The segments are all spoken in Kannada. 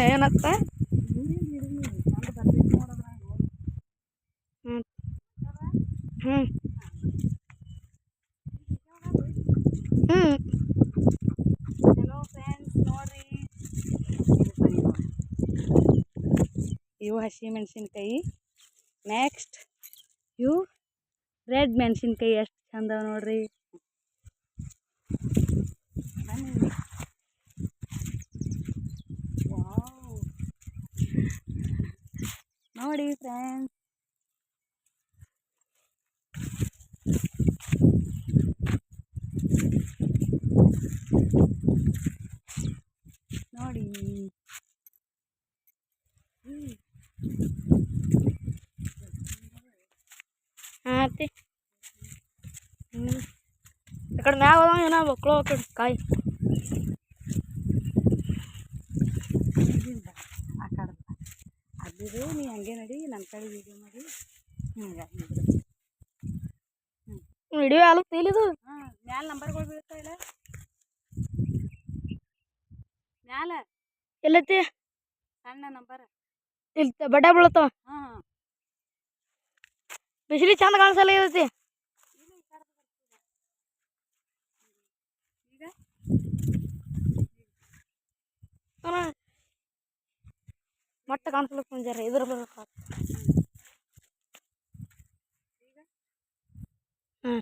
ಏನತ್ತ ಹ್ಞೂ ಹ್ಞೂ ಹಲೋ ಫ್ರೆಂಡ್ಸ್ ನೋಡ್ರಿ ಇವು ಹಸಿ ಮೆಣಸಿನ್ಕಾಯಿ ನೆಕ್ಸ್ಟ್ ಇವು ರೆಡ್ ಮೆಣಸಿನ್ಕಾಯಿ ಎಷ್ಟು ಚಂದ ನೋಡ್ರಿ ವಾವ್ ನೋಡಿ ಫ್ರೆಂಡ್ಸ್ ನೋಡಿ ಹಾಂ ಅತ್ತಿ ಈ ಕಡೆ ಮ್ಯಾಗ ಹೋದ ಏನೋ ಮಕ್ಕಳು ಕಡೆ ಕಾಯಿ ಆ ಕಡೆ ಅದಿದು ನೀ ಹಂಗೆ ನಡಿ ನನ್ನ ಕಡೆ ವೀಡಿಯೋ ಮಾಡಿ ಹಿಂಗೆ ವಿಡಿಯೋ ಆಲಕ್ ತಿಳಿದು ಹಾಂ ಮ್ಯಾಲೆ ನಂಬರ್ಗಳು ಬೀಳ್ತಾ ಇಲ್ಲ ಮ್ಯಾಲೆ ಎಲ್ಲೈತಿ ಸಣ್ಣ ನಂಬರ್ ಇಲ್ಲಿ ಬಡ್ಡೆ ಬೀಳತ್ತಾವ ಹಾಂ ಬಿಸಿಲಿ ಚಂದ ಕಾಣಿಸಲ್ಲ ಇರ್ತೈತಿ ಈಗ ಮೊಟ್ಟ ಕಾಣಿಸ್ಲಿಕ್ಕೆ ಮುಂಜಾರೆ ಇದ್ರ ಬರ್ಬೇಕು ಹ್ಞೂ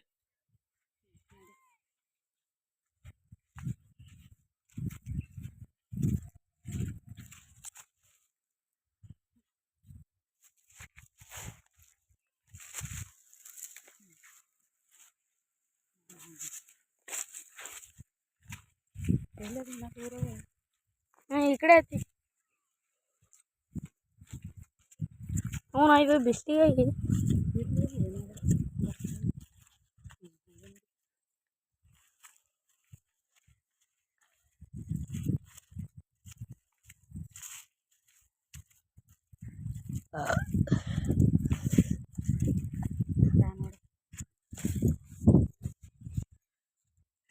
ಎಲ್ಲದಿನ ದೂರ ಈ ಕಡೆ ಐತಿ ಹ್ಞೂ ಇದು ಬಿಸಿಲಿಗೆ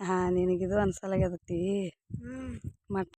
ಹಾಂ ನಿನಗಿದು ಅನ್ಸಲಾಗ್ಯದತ್ತಿ ಹ್ಞೂ ಮತ್ತು